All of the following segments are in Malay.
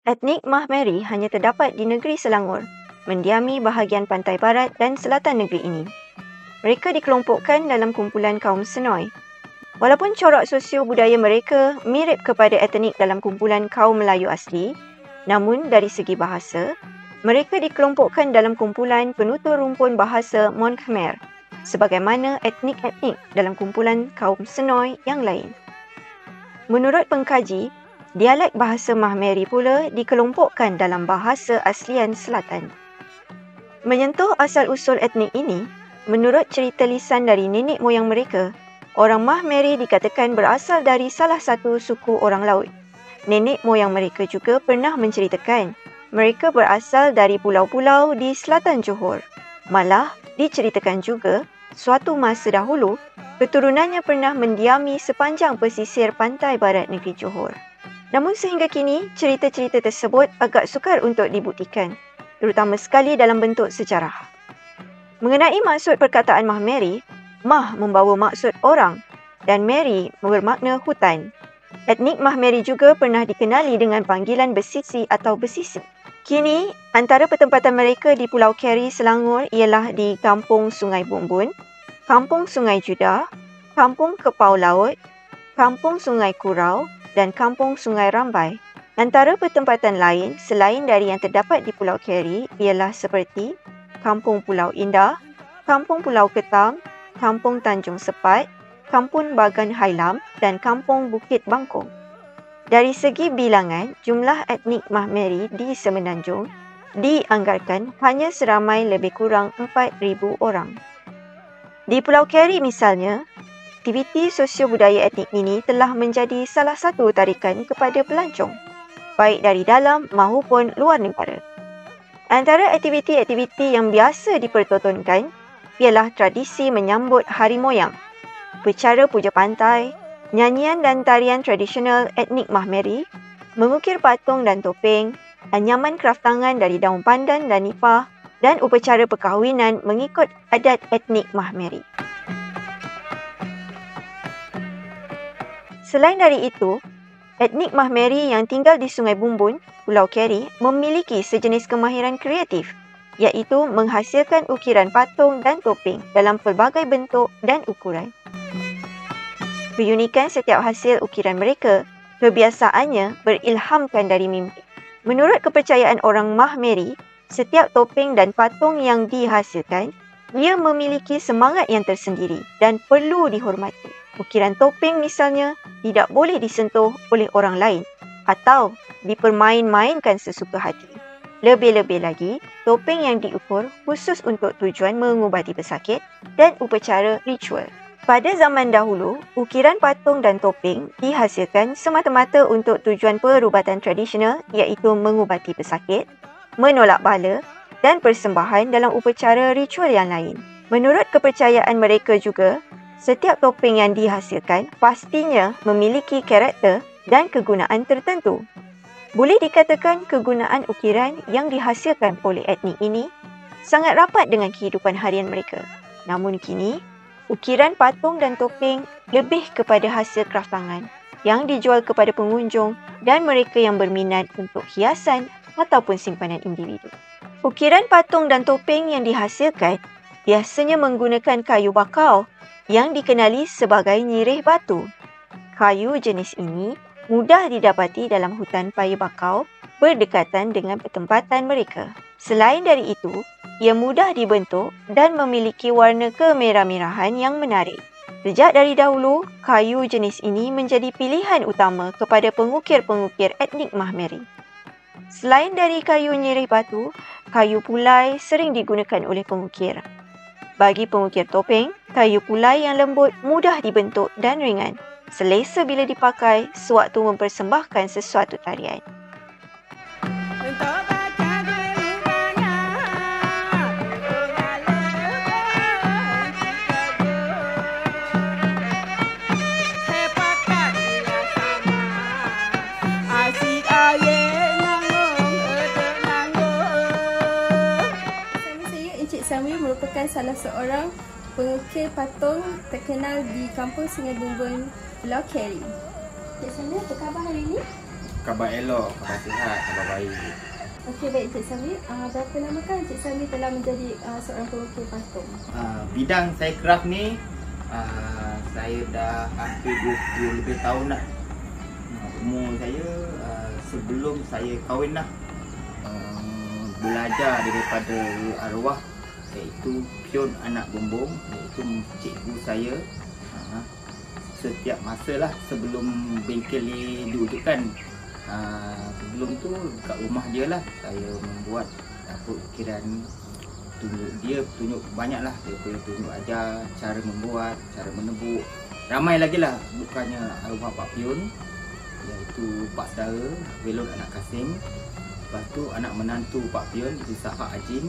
Etnik Mahmeri hanya terdapat di negeri Selangor, mendiami bahagian pantai barat dan selatan negeri ini. Mereka dikelompokkan dalam kumpulan kaum Senoi. Walaupun corak sosio budaya mereka mirip kepada etnik dalam kumpulan kaum Melayu asli, namun dari segi bahasa, mereka dikelompokkan dalam kumpulan penutur rumpun bahasa Mon Khmer, sebagaimana etnik-etnik dalam kumpulan kaum Senoi yang lain. Menurut pengkaji, dialek bahasa Mahmeri pula dikelompokkan dalam bahasa aslian selatan. Menyentuh asal-usul etnik ini, menurut cerita lisan dari nenek moyang mereka, orang Mahmeri dikatakan berasal dari salah satu suku orang laut. Nenek moyang mereka juga pernah menceritakan mereka berasal dari pulau-pulau di selatan Johor. Malah, diceritakan juga, suatu masa dahulu, keturunannya pernah mendiami sepanjang pesisir pantai barat negeri Johor. Namun sehingga kini, cerita-cerita tersebut agak sukar untuk dibuktikan, terutama sekali dalam bentuk sejarah. Mengenai maksud perkataan Mahmeri, Mah membawa maksud orang dan Meri bermakna hutan. Etnik Mahmeri juga pernah dikenali dengan panggilan Besisi atau Besisi. Kini, antara pertempatan mereka di Pulau Keri, Selangor ialah di Kampung Sungai Bumbun, Kampung Sungai Judah, Kampung Kepau Laut, Kampung Sungai Kurau dan Kampung Sungai Rambai. Antara pertempatan lain selain dari yang terdapat di Pulau Keri ialah seperti Kampung Pulau Indah, Kampung Pulau Ketam, Kampung Tanjung Sepat, Kampung Bagan Hailam dan Kampung Bukit Bangkong. Dari segi bilangan, jumlah etnik Mahmeri di Semenanjung dianggarkan hanya seramai lebih kurang 4,000 orang. Di Pulau Keri misalnya, aktiviti sosio-budaya etnik ini telah menjadi salah satu tarikan kepada pelancong, baik dari dalam maupun luar negara. Antara aktiviti-aktiviti yang biasa dipertontonkan ialah tradisi menyambut hari moyang, upacara puja pantai, nyanyian dan tarian tradisional etnik Mahmeri, mengukir patung dan topeng, anyaman kraftangan dari daun pandan dan nipah, dan upacara perkahwinan mengikut adat etnik Mahmeri. Selain dari itu, etnik Mahmeri yang tinggal di Sungai Bumbun, Pulau Keri, memiliki sejenis kemahiran kreatif, iaitu menghasilkan ukiran patung dan topeng dalam pelbagai bentuk dan ukuran. Keunikan setiap hasil ukiran mereka kebiasaannya berilhamkan dari mimpi. Menurut kepercayaan orang Mahmeri, setiap topeng dan patung yang dihasilkan, ia memiliki semangat yang tersendiri dan perlu dihormati. Ukiran topeng misalnya tidak boleh disentuh oleh orang lain atau dipermain-mainkan sesuka hati. Lebih-lebih lagi, topeng yang diukur khusus untuk tujuan mengubati pesakit dan upacara ritual. Pada zaman dahulu, ukiran patung dan topeng dihasilkan semata-mata untuk tujuan perubatan tradisional iaitu mengubati pesakit, menolak bala dan persembahan dalam upacara ritual yang lain. Menurut kepercayaan mereka juga, setiap topeng yang dihasilkan pastinya memiliki karakter dan kegunaan tertentu. Boleh dikatakan kegunaan ukiran yang dihasilkan oleh etnik ini sangat rapat dengan kehidupan harian mereka. Namun kini, ukiran patung dan topeng lebih kepada hasil kraftangan yang dijual kepada pengunjung dan mereka yang berminat untuk hiasan ataupun simpanan individu. Ukiran patung dan topeng yang dihasilkan biasanya menggunakan kayu bakau yang dikenali sebagai nyirih batu. Kayu jenis ini mudah didapati dalam hutan paya bakau berdekatan dengan pertempatan mereka. Selain dari itu, ia mudah dibentuk dan memiliki warna kemerah-merahan yang menarik. Sejak dari dahulu, kayu jenis ini menjadi pilihan utama kepada pengukir-pengukir etnik Mahmeri. Selain dari kayu nyirih batu, kayu pulai sering digunakan oleh pengukir. Bagi pengukir topeng, kayu pulai yang lembut mudah dibentuk dan ringan, selesa bila dipakai sewaktu mempersembahkan sesuatu tarian. Samir merupakan salah seorang pengukir patung terkenal di Kampung Sungai Bumbun, Pulau Keri. Cik Samir, apa khabar hari ini? Khabar elok, khabar sihat, khabar baik. Okey, baik Cik Samir. Berapa lamakah Cik Samir telah menjadi seorang pengukir patung? Bidang saya craft ni, saya dah hampir 20 lebih tahun dah. Umur saya sebelum saya kahwin dah. Belajar daripada arwah, iaitu pion anak bumbung, iaitu cikgu saya. Setiap masa lah sebelum bengkel ni diwujudkan, sebelum tu kat rumah dia lah saya membuat ukiran. Tunjuk banyak lah. Dia boleh tunjuk ajar cara membuat, cara menebuk. Ramai lagi lah, bukannya arwah Pak Pion, iaitu Pak Saudara Velon anak Kasim. Lepas tu anak menantu Pak Pion, itu Sahak Ajin.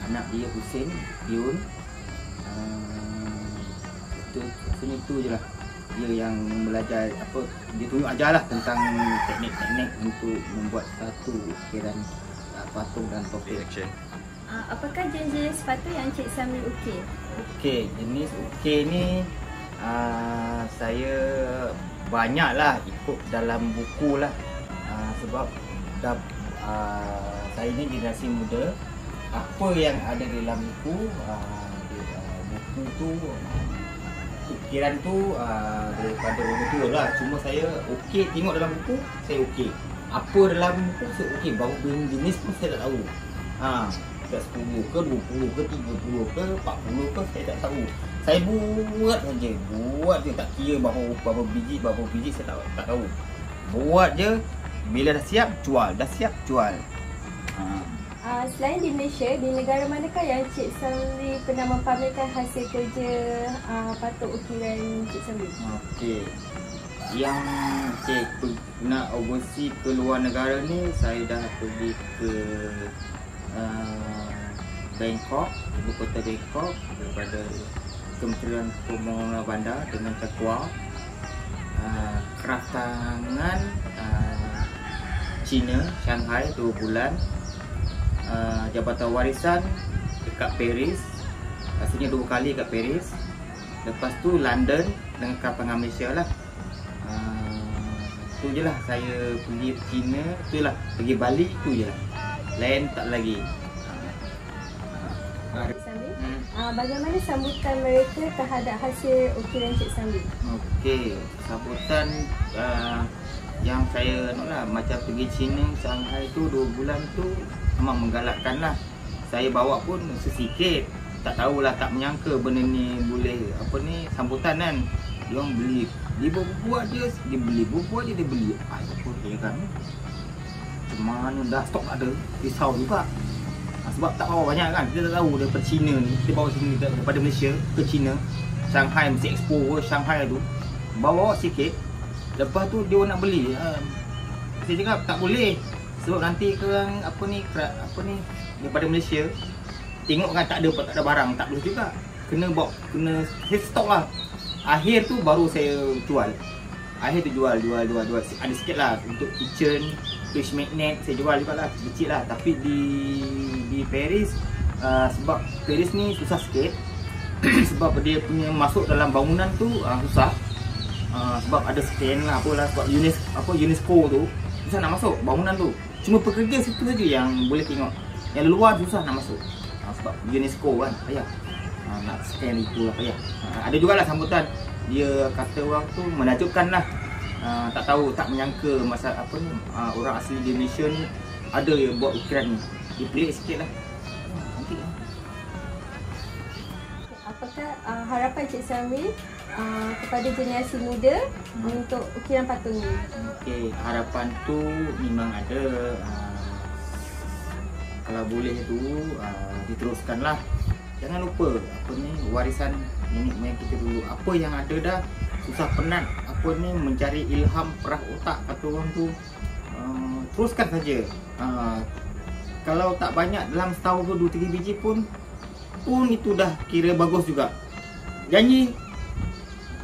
Anak dia Husin Pion. Itu rasanya tu je lah. Dia yang belajar dia tunjuk ajarlah tentang teknik-teknik untuk membuat satu ukiran patung dan topi. Apakah jenis sepatu yang Cik Samir ukir? Okey, jenis ukir ni saya banyaklah ikut dalam buku lah. Sebab saya ni generasi muda. Apa yang ada dalam buku, buku tu, ukiran tu daripada orang tua lah. Cuma saya okey tengok dalam buku, saya okey. Apa dalam buku saya okey, baru jenis pun saya tak tahu. Dah 10 ke, 20 ke, 30 ke, 40 ke, saya tak tahu. Saya buat saja. Buat je, tak kira berapa biji saya tak tahu. Buat je, bila dah siap jual, dah siap jual. Selain di Malaysia, di negara manakah yang Cik Samir pernah mempamerkan hasil kerja patung ukiran Cik Samir? Okey. Yang saya nak overseas ke luar negara ni, saya dah pergi ke Bangkok, ibu kota Bangkok, daripada Kementerian Pembangunan Bandar dengan Cakwa. Kraft tangan China, Shanghai 2 bulan. Jabatan warisan dekat Paris, rasanya 2 kali kat Paris. Lepas tu London dengan Kapal Malaysia lah. Tu je lah, saya pergi China, tu lah, pergi Bali, tu je lah. Lain tak lagi. Cik Samir, bagaimana sambutan mereka terhadap hasil ukiran Cik Samir? Okey, sambutan yang saya lah, macam pergi China, Shanghai tu 2 bulan tu memang menggalakkan lah. Saya bawa pun sesikit, tak tahulah, tak menyangka benda ni boleh sambutan kan. Dia orang beli, dia buat je, dia beli, buat je, dia beli. Apa dia kan, macam mana dah stok tak ada, risau juga. Sebab tak bawa banyak kan, kita tak tahu daripada China ni, kita bawa sini daripada Malaysia ke China, Shanghai mesti expo Shanghai tu, bawa sikit. Lepas tu dia orang nak beli, saya cakap tak boleh. Sebab nanti korang daripada Malaysia tengok kan tak ada barang, tak boleh juga. Kena hit stock lah. Akhir tu baru saya jual. Akhir tu jual. Ada sikit lah untuk kitchen, fridge magnet saya jual juga lah, kecil lah. Tapi di Paris, sebab Paris ni susah sikit. Sebab dia punya masuk dalam bangunan tu susah. Sebab ada scan lah apalah, sebab UNESCO tu susah nak masuk bangunan tu. Cuma pekerja situ saja yang boleh tengok. Yang luar susah nak masuk. Sebab UNESCO kan, payah. Nak scan itu lah, payah. Ada jugalah sambutan. Dia kata orang tu menakjubkan lah. Tak tahu, tak menyangka masa orang asli di Malaysia ni ada yang buat ukiran ni. Dia pelik sikit lah. Apakah harapan Cik Samir kepada generasi muda untuk ukiran patung ni? Okey, harapan tu memang ada. Kalau boleh tu diteruskanlah. Jangan lupa warisan nenek moyang kita dulu. Apa yang ada dah, susah penat mencari ilham perah otak kata orang tu. Teruskan saja. Kalau tak banyak, dalam setahun tu 2-3 biji pun itu dah kira bagus juga. Janji,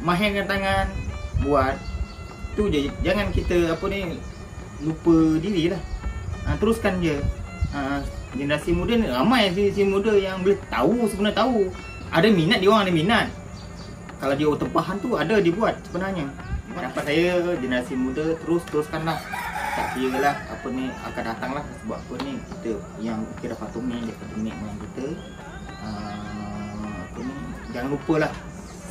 mahirkan tangan, buat. Tu je, jangan kita lupa diri lah. Teruskan je. Generasi muda ni ramai, generasi muda yang boleh tahu, sebenarnya tahu. Ada minat, dia orang ada minat. Kalau dia tempahan tu ada dibuat sebenarnya. Pendapat saya generasi muda teruskanlah. Tak kira lah apa ni akan datang lah, sebab apa ni kita yang kira patungnya dengan kita. Apa ni jangan lupalah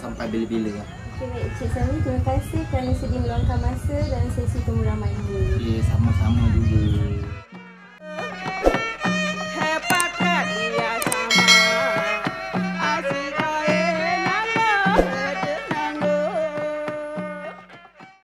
sampai bila-bila lah. Okay, baik Cik Sami, terima kasih kerana sudi meluangkan masa dalam sesi temu ramai ini. Okay, sama-sama juga.